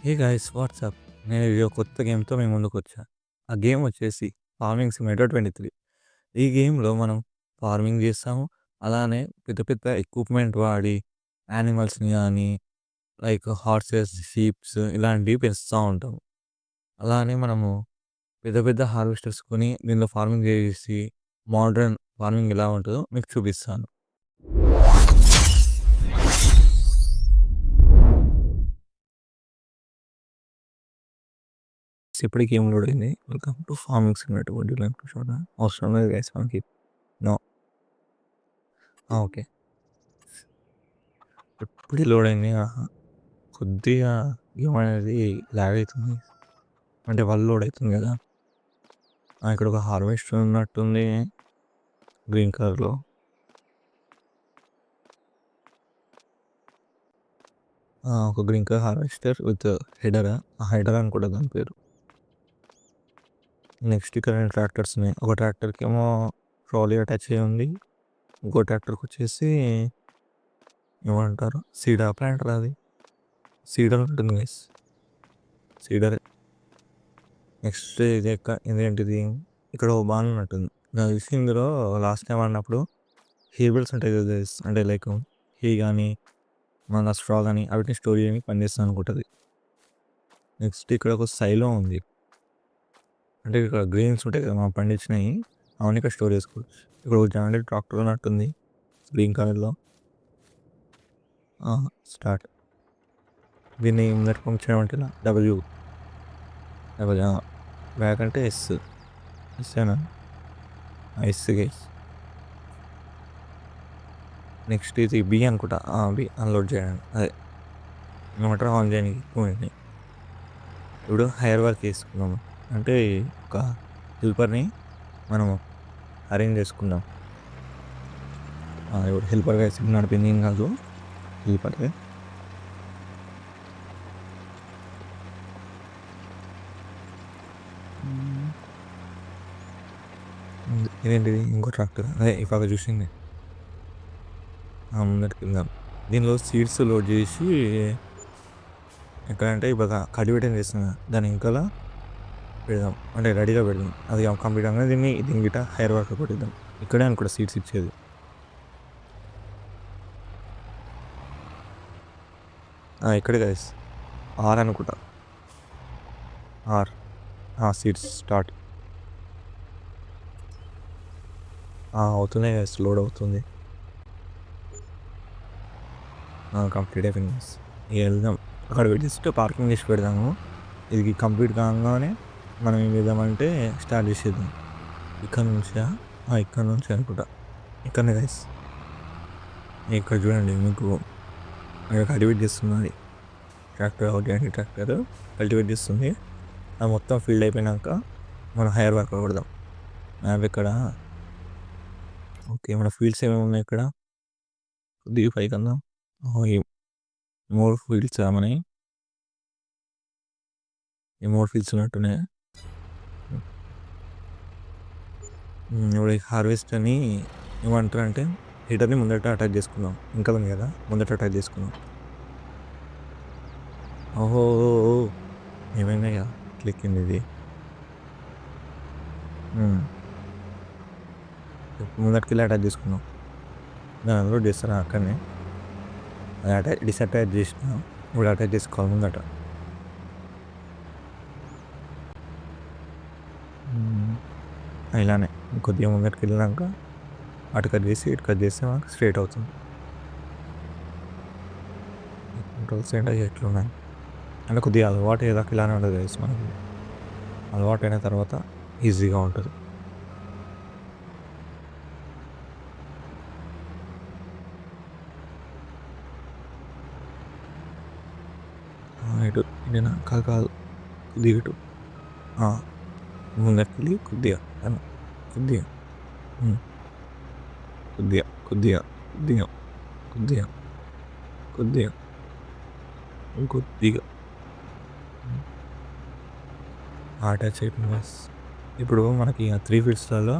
Hey guys WhatsApp. నేను ఈ కొత్త గేమ్‌తో మీ ముందుకొచ్చా. ఆ గేమ్ వచ్చేసి ఫార్మింగ్ సిమ్యులేటర్ 23. ఈ గేమ్‌లో మనం ఫార్మింగ్ చేస్తాము. అలానే పెద్ద పెద్ద ఎక్విప్‌మెంట్ వాడి యానిమల్స్‌ని గానీ, లైక్ హార్సెస్, షీప్స్ ఇలాంటివి పెంచుతా ఉంటాము. అలానే మనము పెద్ద పెద్ద హార్వెస్టర్స్ కొని దీనిలో ఫార్మింగ్ చేసి మోడ్రన్ ఫార్మింగ్ ఎలా ఉంటదో మీకు చూపిస్తాను. ఇప్పుడే గేమ్ లోడ్ అయింది. Welcome to farming simulator. Would you like to show that? అవసరం లేదు గైస్ మనకి. నో. ఓకే. ఇప్పుడే లోడ్ అయింది. ఆహా! కొద్దిగా గేమ్ అనేది లాగ్ అయితుంది. అంటే వాళ్ళు లోడ్ అయితుంది కదా! ఇక్కడ ఒక హార్వెస్టర్ ఉన్నట్టుంది గ్రీన్ కలర్‌లో. ఒక green colour harvester with header. Header అనుకుంటా దాని పేరు. నెక్స్ట్ ఇక్కడ ట్రాక్టర్స్ ఉన్నాయి. ఒక ట్రాక్టర్‌కి ఏమో ట్రాలీ అటాచ్ అయ్యి ఉంది. ఇంకో ట్రాక్టర్‌కి వచ్చేసి ఏమంటారు సీడర్ ప్లాంటర్ అది. సీడర్ ఉంటుంది గైస్. సీడరే. నెక్స్ట్ ఇదేంటిది ఇక్కడ ఓ బాన్ ఉన్నట్టుంది. నాకు తెలిసి ఇందులో లాస్ట్ టైం ఆడినప్పుడు హేబుల్స్ ఉంటాయి కదా గైస్. అంటే లైక్ హే కానీ మన స్ట్రా కానీ వాటిని స్టోర్ చేయడానికి పనిచేస్తుంది అనుకుంటుంది. నెక్స్ట్ ఇక్కడ ఒక సైలో ఉంది. అంటే ఇక్కడ గ్రెయిన్స్ ఉంటాయి కదా మనం పండించినవి అవన్నీ ఇక్కడ స్టోర్ చేసుకోవచ్చు. ఇక్కడ ఒక జాయింట్ ట్రాక్టర్ ఉన్నట్టుంది గ్రీన్ కలర్లో. స్టార్ట్. దీన్ని ముందరికి పంపించడం అంటే డబ్ల్యూ డబ్ల్యూ బ్యాక్ అంటే ఎస్. ఎస్సేనా ఎస్ గైస్. నెక్స్ట్ ఇది బి అనుకుంటా. బి అన్లోడ్ చేయడానికి అదే ఏమంటారు ఆన్ చేయడానికి ఎక్కువ. ఇప్పుడు హైర్ వర్క్ చేసుకున్నాము అంటే ఒక హెల్పర్ని మనము అరేంజ్ చేసుకుందాం. ఇప్పుడు హెల్పర్గా నడిపింది ఏం కాదు, హెల్పర్గా. ఇదేంటిది ఇంకో ట్రాక్టర్ అదే ఇవాళ చూసింది. ముందరికి వెళ్దాం. దీనిలో సీడ్స్ లోడ్ చేసి ఎక్కడంటే ఇవాళ కల్టివేషన్ చేస్తున్నా దాని ఇంకా పెడదాం, అంటే రెడీగా పెడదాం. అది కంప్లీట్ అనేది దీని గిట్ట హైర్ వర్క్ కొట్టిద్దాం. ఇక్కడే అనుకుంటా సీడ్స్ ఇచ్చేది. ఇక్కడే గైస్ ఆర్ అనుకుంటా. ఆర్ సీడ్స్ స్టార్ట్ అవుతున్నాయి గైస్. లోడ్ అవుతుంది. కంప్లీట్ అయిపోయింది గైస్. ఇక వెళ్దాం. అక్కడ జస్ట్ పార్కింగ్ చేసి పెడదాము. ఇది కంప్లీట్ కాగానే మనం ఏం చేద్దామంటే స్టార్ట్ చేసేద్దాం. ఇక్కడ నుంచి అనుకుంటా. ఇక్కడనే గైస్. ఇక్కడ చూడండి మీకు అక్కడ కల్టివేట్ చేస్తున్నది ట్రాక్టర్. ఆర్గానిక్ ట్రాక్టర్ కల్టివేట్ చేస్తుంది. అది మొత్తం ఫీల్డ్ అయిపోయినాక మనం హైర్ వర్క్ కొడదాం. మ్యాప్ ఇక్కడ. ఓకే, మన ఫీల్డ్స్ ఏమేమి ఉన్నాయి ఇక్కడ కొద్దిగా పైకి అందాం. మోర్ ఫీల్డ్స్ మనకి. ఈ మోర్ ఫీల్డ్స్ ఉన్నట్టున్నాయి. ఇప్పుడు హార్వెస్ట్ అని ఏమంటారు అంటే హీటర్ని ముందట అటాచ్ చేసుకుందాం. ఇంకా ఉంది కదా ముందట అటాచ్ చేసుకుందాం. ఓహో ఏమైనా క్లిక్కింది ఇది. ముందటికి వెళ్ళి అటాచ్ చేసుకుందాం. దాన్ని అన్లోడ్ చేస్తారా అక్కడనే. అది డిసటాచ్ చేసిన ఇప్పుడు అటాచ్ చేసుకోవాలి ముందట. ఇలానే కొద్దిగా ముందటికి వెళ్ళినాక అటు కట్ చేసి ఇటు కట్ చేస్తే మనకు స్ట్రైట్ అవుతుంది. కంట్రోల్స్ ఏంటో ఎట్లున్నాయి అంటే కొద్దిగా అలవాటు ఏదాకా ఇలానే ఉండదు గైస్. మనకి అలవాటు అయిన తర్వాత ఈజీగా ఉంటుంది. ఇటు ఇదేనా కాదు కొద్దిగా ఇటు ముందరికి కొద్దిగా కొద్దిగా కొద్దిగా కొద్దిగా కొద్దిగా కొద్దిగా కొద్దిగా ఇంకొద్దిగా అటాచ్ అయిపోయింది బస్. ఇప్పుడు మనకి 3 ఫీల్డ్స్లలో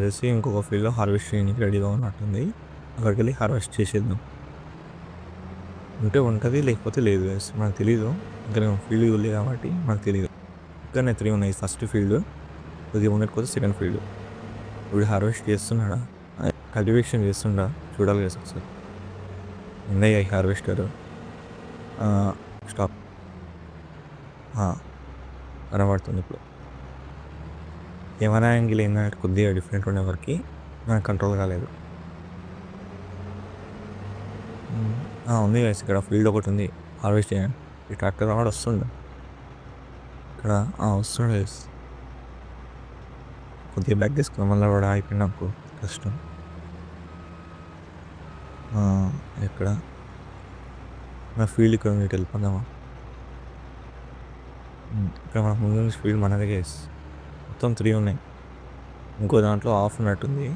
చేసి ఇంకొక ఫీల్డ్లో హార్వెస్ట్ చేయడానికి రెడీగా ఉన్నట్టుంది. అక్కడికి వెళ్ళి హార్వెస్ట్ చేసేద్దాం. ఉంటే ఉంటుంది, లేకపోతే లేదు గైస్. మనకు తెలీదు. ఇంకా నేను ఫీల్డ్ చూడలేదు కాబట్టి మనకు తెలీదు. ఇక్కడనే 3 ఉన్నాయి. ఫస్ట్ ఫీల్డ్, కొద్దిగా ముందటికి పోతే సెకండ్ ఫీల్డ్. ఇప్పుడు హార్వెస్ట్ చేస్తున్నాడా, కల్టివేషన్ చేస్తుండా చూడాలి కదా ఒకసారి. ఉన్నాయి హార్వెస్టర్. స్టాప్. కనబడుతుంది ఇప్పుడు. కెమెరా యాంగిల్ ఏంటంటే కొద్దిగా డిఫరెంట్ ఉండే వరకు నాకు కంట్రోల్ కాలేదు. ఉంది గైస్, ఇక్కడ ఫీల్డ్ ఒకటి ఉంది హార్వెస్ట్ చేయండి. ఈ ట్రాక్టర్ కూడా వస్తుండ ఇక్కడ. వస్తుండే గైస్. కొద్దిగా బ్యాక్ తీసుకున్నాం, మళ్ళీ కూడా అయిపోయింది నాకు కష్టం. ఎక్కడ నా ఫీల్డ్ ఇక్కడ ఉంది, వెళ్ళిపోదామా? ఇక్కడ మన ముందు నుంచి ఫీల్డ్ మనదే గైస్. మొత్తం 3 ఉన్నాయి. ఇంకో దాంట్లో ఆఫ్ ఉన్నట్టుంది.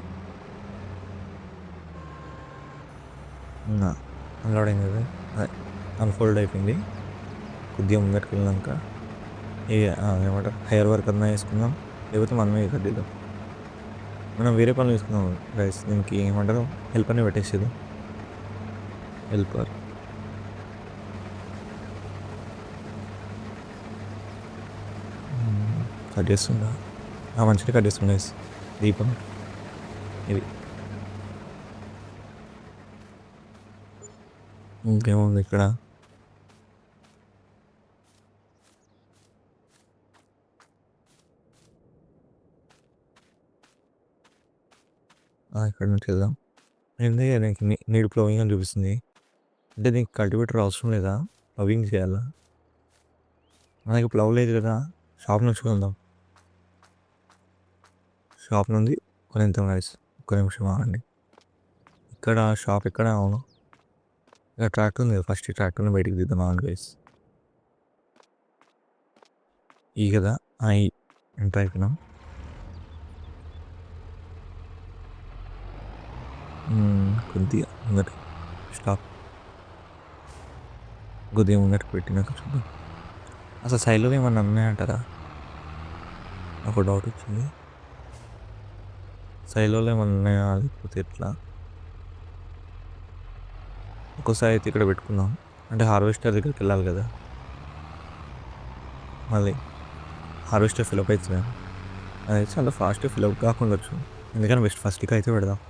అన్లోడ్ అయింది కదా, అదే అన్ఫోల్డ్ అయిపోయింది. కొద్దిగా ముందరికి వెళ్ళినాక ఏమంటారు హైయర్ వర్క్ అన్నా వేసుకుందాం, లేకపోతే మనమే కట్టిద్దాం. మనం వేరే పనులు తీసుకుందాం గైస్. దీనికి ఏమంటారు హెల్పర్ని పెట్టేసేది. హెల్పర్ కట్ చేస్తుండా, మంచిగా కట్ చేస్తుండ గైస్. దీపం ఇది. ఇంకేముంది ఇక్కడ? ఇక్కడ నుంచి వెళ్దాం. ఏంది నీకు నీడ్ ప్లవింగ్ అని చూపిస్తుంది. అంటే నీకు కల్టివేటర్ అవసరం లేదా? ప్లవింగ్ చేయాలా? మనకి ప్లవ్ లేదు కదా. షాప్ నుంచి వెళ్దాం. షాప్ నుండి కొనేద్దాం గైస్. ఒక్క నిమిషం ఆగండి. ఇక్కడ షాప్ ఎక్కడ? అవును, ఇక్కడ ట్రాక్టర్ ఉంది కదా. ఫస్ట్ ఈ ట్రాక్టర్ని బయటికి తీద్దాం. అవును గైస్, ఈ కదా ఎంటర్ అయిపోయినాం. కొద్దిగా ముందట స్టాప్. కొద్దిగా ముందటికి పెట్టినాక చూద్దాం. అసలు సైడ్లో ఏమన్నా ఉన్నాయంటారా? నాకు డౌట్ వచ్చింది. సైడ్లో ఏమన్నా ఉన్నాయా, లేకపోతే ఎట్లా? ఒక్కోసారి అయితే ఇక్కడ పెట్టుకుందాం. అంటే హార్వెస్టర్ దగ్గరికి వెళ్ళాలి కదా, మళ్ళీ హార్వెస్టర్ ఫిల్అప్ అవుతుంది. అదైతే చాలా ఫాస్ట్గా ఫిల్అప్ కాకుండా వచ్చు. ఎందుకని ఫస్ట్కి అయితే పెడదాం.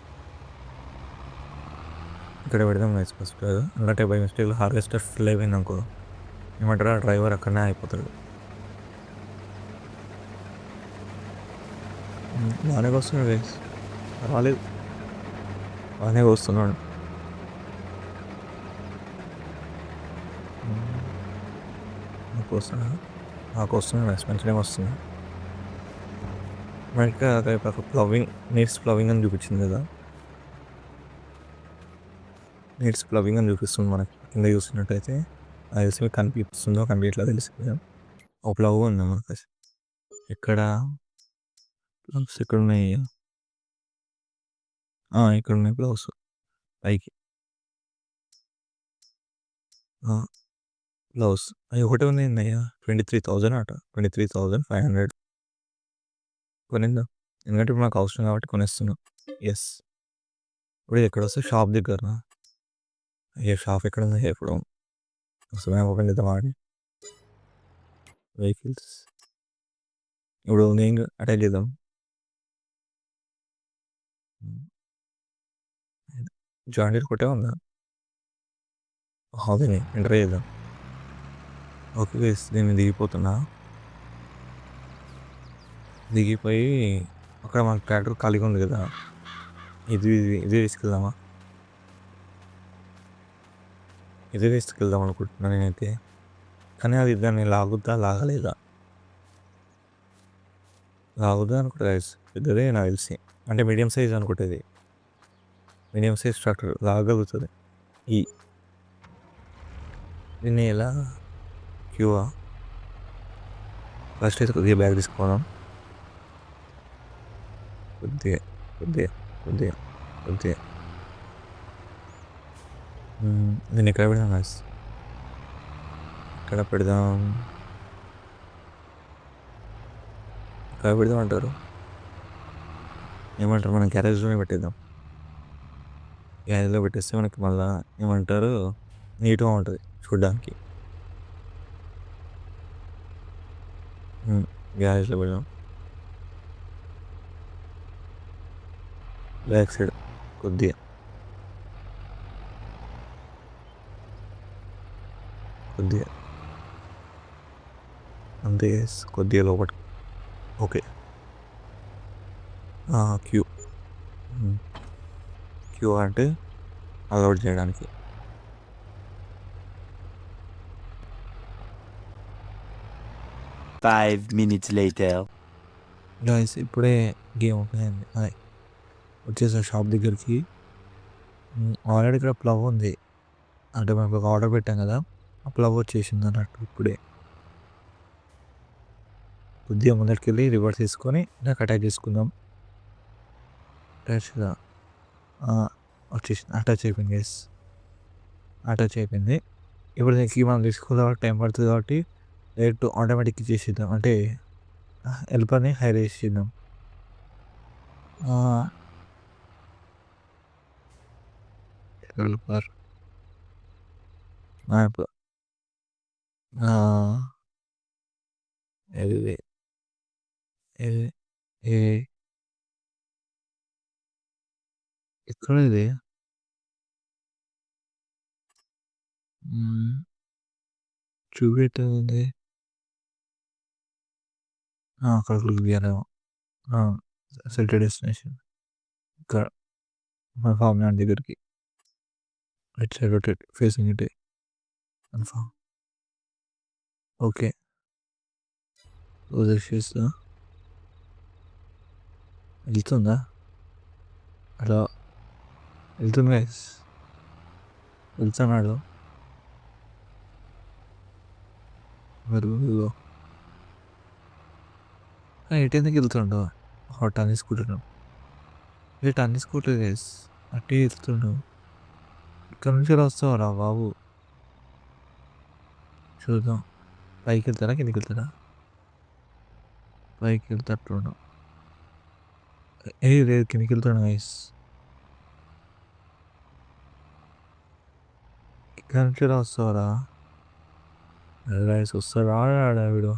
ఇక్కడ పెడదాం గైస్ ఫస్ట్. అంటే బై మిస్టేక్లో హార్వెస్టర్ ఫిల్ అయిపోయింది అనుకో, ఏమంటారా డ్రైవర్ అక్కడనే అయిపోతాడు. బాగానే వస్తున్నాడు గైస్, పర్వాలేదు, బాగానే వస్తున్నాడు. నాకు వస్తున్నాడు గైస్, మంచిగా వస్తున్నాడు. మనకి అదే ప్లవింగ్ నీడ్స్ ప్లవింగ్ అని చూపించింది కదా. నీడ్స్ ప్లవింగ్ అని చూపిస్తుంది మనకి కింద చూసినట్టయితే. అది తెలిసి మీకు కనిపిస్తుందో కనిపించట్లేదు తెలిసి. ఒక ప్లవ్ ఉంది మనకి. ఇక్కడ ప్లవ్స్ ఇక్కడ ఉన్నాయి, ఇక్కడ ఉన్నాయి ప్లవ్స్ పైకి. ప్లవ్స్ అవి ఒకటే ఉన్నాయి అయ్యా. 23,000 అట. 23,500 కొనిద్దాం. ఎందుకంటే ఇప్పుడు నాకు అవసరం కాబట్టి కొనేస్తున్నాం. ఎస్. ఇప్పుడు ఎక్కడ వస్తే షాప్ దగ్గర. ఏ షాప్ ఎక్కడ ఉంది? ఇప్పుడు వస్తాం, ఓపెన్ చేద్దాం ఆడి వెహికల్స్. ఇప్పుడు నేను అటాక్ చేద్దాం. జాయింట్ కొట్టే ఉందా? హాబీని ఎంటర్ చేద్దాం. ఓకే గైస్, నేను దిగిపోతున్నా. దిగిపోయి అక్కడ మన ట్రాక్టర్ ఖాళీగా ఉంది కదా, ఇదే తీసుకెళ్దామా? ఇదే తీసుకెళ్దాం అనుకుంటున్నాను నేనైతే. కానీ అది దాన్ని లాగలేదా? లాగుద్దా అనుకుంటా గైస్. పెద్దదే నాకు తెలిసి, అంటే మీడియం సైజ్ అనుకుంటుంది. మీడియం సైజ్ ట్రాక్టర్ లాగలుగుతుంది. దీన్ని ఎలా క్యూవా? ఫస్ట్ అయితే కొద్దిగా బ్యాగ్ తీసుకోవడం. కొద్దిగా కొద్దిగా కొద్దిగా కొద్దిగా దీన్ని ఎక్కడ పెడదాం గైస్? ఎక్కడ పెడదాం అంటారు? ఏమంటారు? మనం గ్యారేజ్లోనే పెట్టేద్దాం. గ్యారేజ్లో పెట్టేస్తే మనకి మళ్ళీ ఏమంటారు నీట్గా ఉంటుంది చూడ్డానికి. గ్యారేజ్లో పెడదాం. బ్యాక్ సైడ్ కొద్దిగా కొద్దిగా అంతే కొద్దిగా లోపలికి. ఓకే. క్యూ. క్యూ అంటే అలౌట్ చేయడానికి. Five minutes later. గాయస్ ఇప్పుడే గేమ్ ఓపెన్ అయింది. వచ్చేసా షాప్ దగ్గరికి. ఆల్రెడీ ఇక్కడ ప్లవ్ ఉంది, అంటే మనకు ఒక ఆర్డర్ పెట్టాం కదా, ఆ ప్లవ్ వచ్చేసింది అన్నట్టు ఇప్పుడే. కొద్దిగా ముందరికి వెళ్ళి రివర్స్ తీసుకొని నాకు అటాచ్ చేసుకుందాం. అటాచ్గా వచ్చేసింది, అటాచ్ అయిపోయింది గైస్, అటాచ్ అయిపోయింది. ఇప్పుడు దీనికి మనం తీసుకోవాలి కాబట్టి టైం పడుతుంది కాబట్టి డైరెక్ట్ ఆటోమేటిక్ చేసేద్దాం, అంటే హెల్పర్ని హైర్ చేసేద్దాం. హెల్పర్ మ్యాప్ ఇది ఇది ఎక్కడ ఇది? చూపెట్టింది అక్కడ క్లిక్ చేయాలేమో. సెట్ డెస్టినేషన్ ఇక్కడ మన ఫామ్ ల్యాండ్ దగ్గరికి రైట్ సైడ్ రొటేట్ ఫేసింగ్ ఇటే కన్ఫామ్. ఓకే క్లోజ్ చేస్తా. వెళ్తుందా? అలా వెళ్తుంది గైస్, వెళ్తున్నాడు. మెరుగులో ఎటు ఎందుకు వెళ్తుండో టన్నీ స్కూటర్, టన్నీ స్కూటర్ గైస్ అట్టే వెళ్తుండు. ఇక్కడ నుంచి ఎలా వస్తావరా బాబు? చూద్దాం, పైకి వెళ్తారా కిందికి వెళ్తారా? పైకి వెళ్తాడు. లేదు కిందికి వెళ్తాడు గైస్. ఇక్కడ నుంచి ఎలా వస్తావరా గైస్? వస్తాడా ఆడా వీడు?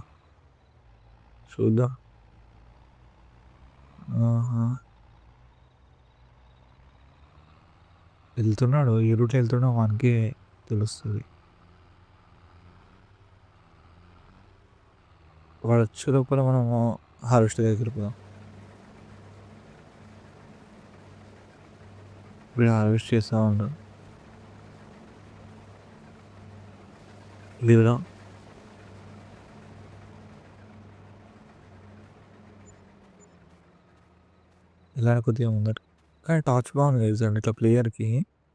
చూద్దాం. వెళ్తున్నాడు, ఏ రూట్లో వెళ్తున్నా మనకి తెలుస్తుంది. వాడు వచ్చే లోపల మనము హార్వెస్ట్ దగ్గరికి పోదాం. ఇప్పుడు హార్వెస్ట్ చేస్తూ ఉంటాం. లేదా ఇలా కొద్దిగా ముందట, కానీ టార్చ్ బాగుంది కదండి ఇట్లా ప్లేయర్కి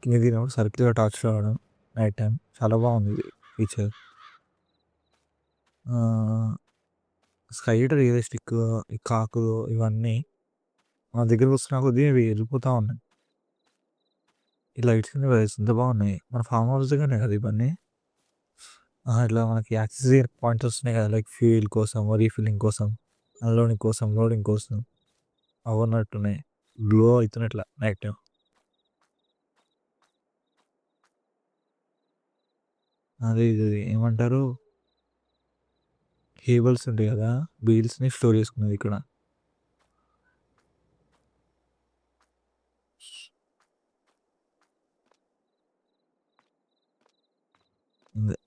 కింద దిగినప్పుడు సర్కిల్గా టార్చ్ రావడం నైట్ టైం చాలా బాగుంది ఫీచర్. స్కై రియలిస్టిక్, ఈ కాకులు ఇవన్నీ మన దగ్గరకు వస్తున్నా కొద్దిగా ఇవి వెళ్ళిపోతూ ఉన్నాయి. ఈ లైట్స్ ఎంత బాగున్నాయి. మన ఫామ్ హౌస్ దగ్గరనే కదా ఇవన్నీ. ఇట్లా మనకి యాక్సెస్ పాయింట్స్ వస్తున్నాయి కదా, లైక్ ఫ్యూయల్ కోసం, రీఫిల్లింగ్ కోసం, అన్లోడింగ్ కోసం, లోడింగ్ కోసం అవన్నట్టున్నాయి. గ్లో అవుతున్నట్లా నైట్ టైం. అదే ఇది ఏమంటారు, కేబుల్స్ ఉంటాయి కదా, బీల్స్ని స్టోర్ చేసుకున్నది ఇక్కడ.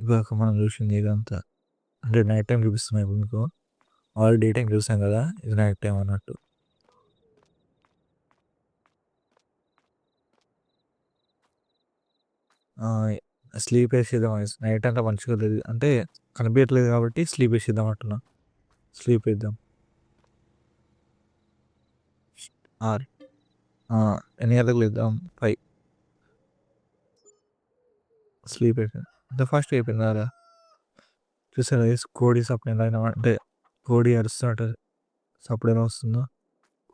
ఇవాళ మనం చూసింది ఇదంతా అంటే నైట్ టైం చూపిస్తున్నాయి. ఇప్పుడు మీకు ఆల్రెడీ డే టైం చూసాం కదా, ఇది నైట్ టైం అన్నట్టు. స్లీప్ వేసేద్దాం, నైట్ అంతా మంచిగా లేదు అంటే కనిపించట్లేదు కాబట్టి స్లీప్ వేసేద్దాం అంటున్నా. స్లీప్ వేద్దాం. ఎన్ని గంటలకు లేద్దాం? 5. స్లీప్ అయిపోయింది, అంత ఫాస్ట్ అయిపోయిందా? చూసారా కోడి సప్పుడు ఎలా అయినా, అంటే కోడి అరుస్తున్నట్టు సప్పుడు ఎలా వస్తుందో.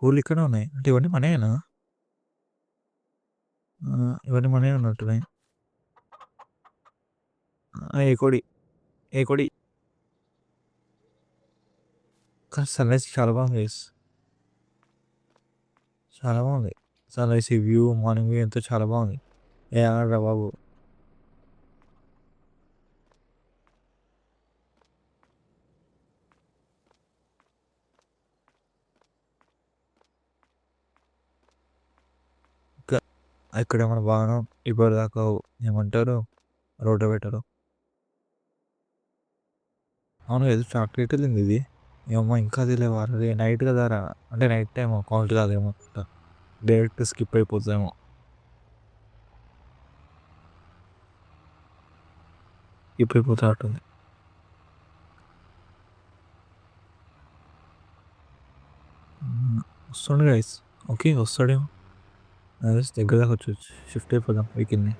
కోళ్ళు ఇక్కడే ఉన్నాయి అంటే ఇవన్నీ మనయేనా? ఇవన్నీ మనమే ఉన్నట్టున్నాయి. ఏ కోడి, ఏ కోడి. కానీ సన్రైజ్ చాలా బాగుంది, చాలా బాగుంది. సన్రైజ్ వ్యూ, మార్నింగ్ వ్యూ ఎంతో చాలా బాగుంది. ఏ ఆడరా బాబు. ఇక్కడేమన్నా బాగా ఇప్పటిదాకా ఏమంటారు రోటోవేటరు. అవును. ఏదో ఫ్యాక్టరీ ఎటెళ్ళింది ఇది? ఏమో ఇంకా తెలీదు వారది నైట్ గదారా! అంటే నైట్ టైము కౌంట్ కాదేమో అనుకుంటా. డైరెక్ట్ స్కిప్ అయిపోతదేమో. స్కిప్ అయిపోతున్నట్టుంది. వస్తుండు గైస్. ఓకే. వస్తాడేమో. నాకు తెలిసి దగ్గర దాకా వచ్చేయొచ్చు. షిఫ్ట్ అయిపోదాం వెహికల్‌ని.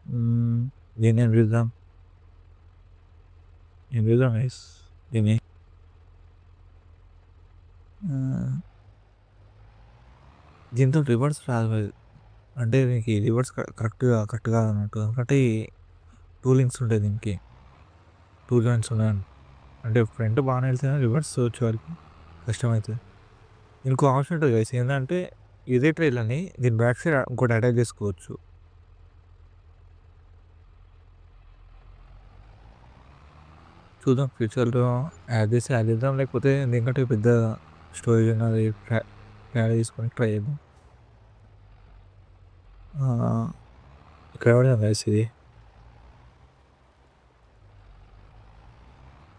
హ్మ్. దీన్నేం పిలుద్దాం? ఏం పిలుద్దాం గైస్ దీన్ని? ఆహ్, దీంతో రివర్స్ రాదు అది. అంటే దీనికి రివర్స్ కరెక్ట్ కాదన్నట్టు. ఎందుకంటే 2 లింక్స్ ఉంటాయి దీనికి. 2 జాయింట్స్ ఉన్నాయి. అంటే ఫ్రంట్ బానే వెళ్తది గానీ రివర్స్ వచ్చేవరకి కష్టమైతది. ఇంకో ఆప్షన్ ఉంటది గైస్ ఏందంటే ఇదే ట్రైలర్‌ని దీని బ్యాక్ సైడ్ ఇంకోటి అటాచ్ చేసుకోవచ్చు. చూద్దాం ఫ్యూచర్‌లో యాడ్ చేస్తే యాడ్ చేద్దాం. లేకపోతే దీనికంటే పెద్ద స్టోరేజ్ ఉన్నది యాడ్ చేసుకొని ట్రై చేద్దాం. ఆహ్, ఇక్కడ పడదాం గైస్ ఇది.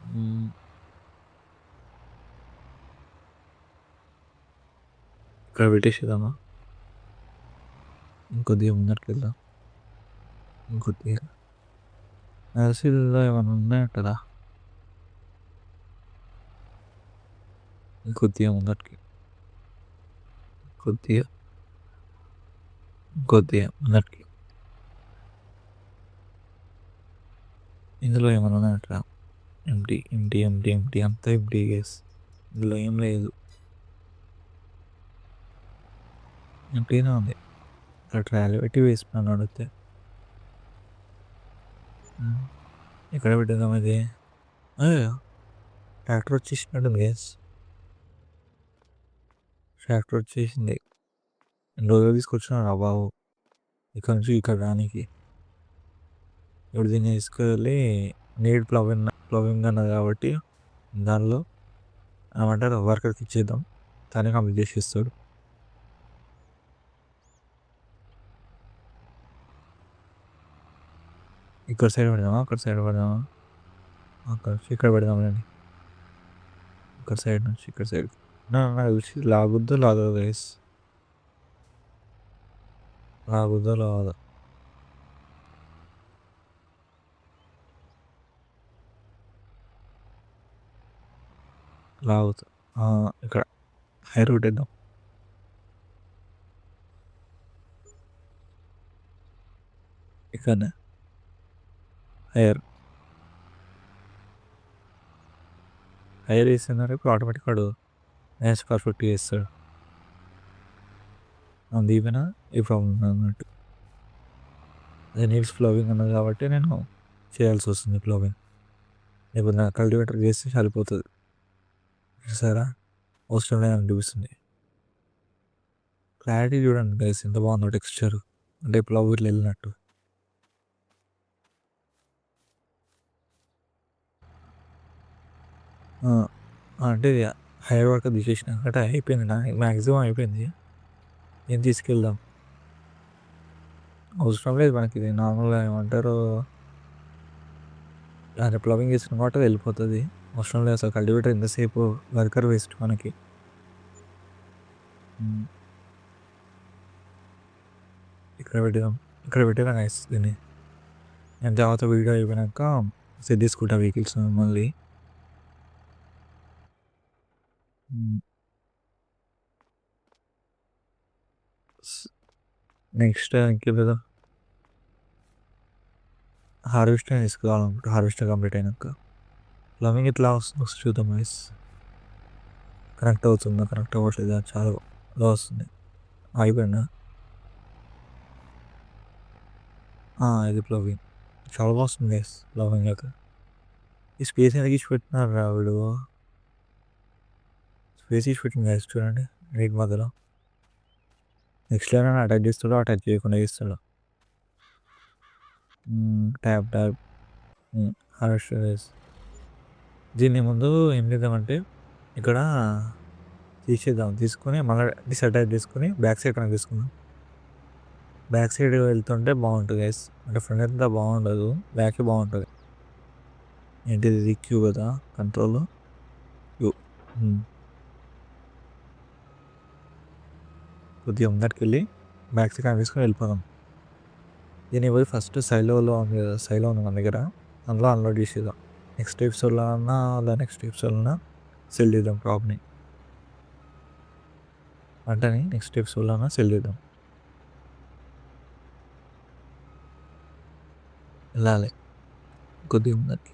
హ్మ్. ఇక్కడ పెట్టేసేద్దామా? ఇంకొద్దిగా ముందటికెళ్దాం. ఇంకొద్దిగా. నర్సరీలో ఏమన్నా ఉన్నాయంటారా? ఇంకొద్దిగా ముందటికి. కొద్దిగా, కొద్దిగా ముందటికి. ఇందులో ఏమన్నా ఉన్నాయంటారా? ఎంప్టీ, ఎంప్టీ, ఎంప్టీ, ఎంప్టీ అంతా ఎంప్టీ గైస్. ఇందులో ఏం లేదు. ఎంప్టీగానే ఉంది. ఇక్కడ ట్రయల్ పెట్టి వేసుకున్నాను అడిగితే. హ్మ్. ఎక్కడ పెట్టేద్దాం ఇది? అయ్యో! Tractor వచ్చేసినట్టుంది guys. ట్రాక్టర్ వచ్చేసింది. ఎన్ని రోజులు తీసుకొచ్చినాడురా బాబు! ఇక్కడ నుంచి ఇక్కడ రానీకి. ఇప్పుడు దీన్ని తీసుకెళ్ళి నీడ్ ప్లవింగ్ అన్నది కాబట్టి దానిలో ఏమంటారు వర్కర్‌కి ఇచ్చేద్దాం. తనే కంప్లీట్ చేసేస్తాడు. ఇక్కడ సైడ్ పెడదామా? అక్కడ సైడ్ పెడదామా? అక్కడ నుంచి ఇక్కడ పెడదాంలెండి. ఇక్కడ సైడ్ నుంచి ఇక్కడ సైడ్. నాకు తెలిసి లాగుద్దో లాగదో గైస్. లాగుద్దో లాగదో. లాగుతా. ఇక్కడ హైర్ పెట్టేద్దాం. ఇక్కడనే హైర్. హైర్ వేసిందంటే ఇప్పుడు ఆటోమేటిక్‌గా వాడు మ్యాచ్ పర్ఫెక్ట్‌గా చేస్తాడు. మనం దిగిపోయినా ఏ ప్రాబ్లమ్ ఉండదన్నట్టు. అదే నీడ్స్ ప్లవింగ్ అన్నది కాబట్టి నేను చేయాల్సొస్తుంది ప్లవింగ్. లేకపోతే నా కల్టివేటర్ చేస్తే సరిపోతది. చూసారా? అవసరం లేదని చూపిస్తుంది. క్లారిటీ చూడండి గైస్ ఎంత బాగుందో టెక్స్చర్. అంటే ప్లవ్ ఇట్లా వెళ్ళినట్టు. ఆ! అంటే హైర్ వర్క్ తీసేసిన. అంటే అయిపోయింది. మాక్సిమం అయిపోయింది. నేను తీసుకెళ్దాం. అవసరం లేదు మనకిది నార్మల్‌గా ఏమంటారు అంటే ప్లవింగ్ చేసినాం కాబట్టి వెళ్ళిపోతది. అవసరం లేదు అసలు కల్టివేటర్ ఎంతసేపు వర్కర్ వేస్ట్ మనకి. హ్మ్. ఇక్కడ పెట్టేద్దాం. ఇక్కడ పెట్టేదా గైస్ దీన్ని. నేను తర్వాత వీడియో అయిపోయినాక సెట్ చేసుకుంటా వెహికల్స్ మళ్ళీ. హ్మ్. స్ నెక్స్ట్ ఇంకేదో హార్వెస్టర్ తీసుకురావాలనుకుంటా. హార్వెస్టర్ కంప్లీట్ అయినాక. ప్లవింగ్ ఎట్లా వస్తుందో చూద్దాం గైస్. కనెక్ట్ అవుతుందా? కనెక్ట్ అవ్వట్లేదా? చాలా లో వస్తుంది. ఆగిపోయిందా? ఇది ప్లవింగ్. చాలా బా వస్తుంది గైస్ ప్లవింగ్ అయితే. ఈ స్పేస్ ఎందుకు ఇడిచిపెట్టినారురా వీడు? స్పేస్ ఇడిచిపెట్టిండు గైస్ చూడండి వీటి మధ్యలో. నెక్స్ట్ లైన్ అటాచ్ చేస్తాడో, అటాచ్ చేయకుండా చేస్తాడో. ట్యాప్. Harvester guys. దీన్ని ముందు ఏం చేద్దామంటే ఇక్కడ తీసేద్దాం. తీసుకొని మళ్ళా డిసటాచ్ చేసుకొని బ్యాక్ సైడ్ కనెక్ట్ చేసుకుందాం. బ్యాక్ సైడ్ వెళ్తుంటే బాగుంటుంది గైస్. అంటే ఫ్రంట్ అంతా బాగుండదు, బ్యాక్ బాగుంటుంది. ఏంటిది, ఇది క్యూ కదా, కంట్రోల్ క్యూ. కొద్దిగా ముందరికి వెళ్ళి బ్యాక్ సైడ్ కనిపించుకొని వెళ్ళిపోదాం. దీని పోయి ఫస్ట్ సైలోలో ఉంది కదా, సైలో ఉంది మన దగ్గర, అందులో అన్లోడ్ చేసేద్దాం. నెక్స్ట్ ఎపిసోడ్లో అన్నా నెక్స్ట్ ఎపిసోడ్లో సెల్ చేద్దాం ప్రాబ్ని. అంటని నెక్స్ట్ ఎపిసోడ్లో సెల్ చేద్దాం. వెళ్ళాలి కొద్దిగా ముందరికి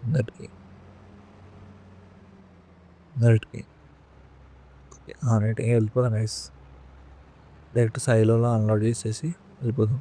ముందరికి ముందరికి రైట్ వెళ్ళిపోదాం గైస్. డైరెక్ట్ సైలోలో అన్లోడ్ చేసేసి వెళ్ళిపోదాం.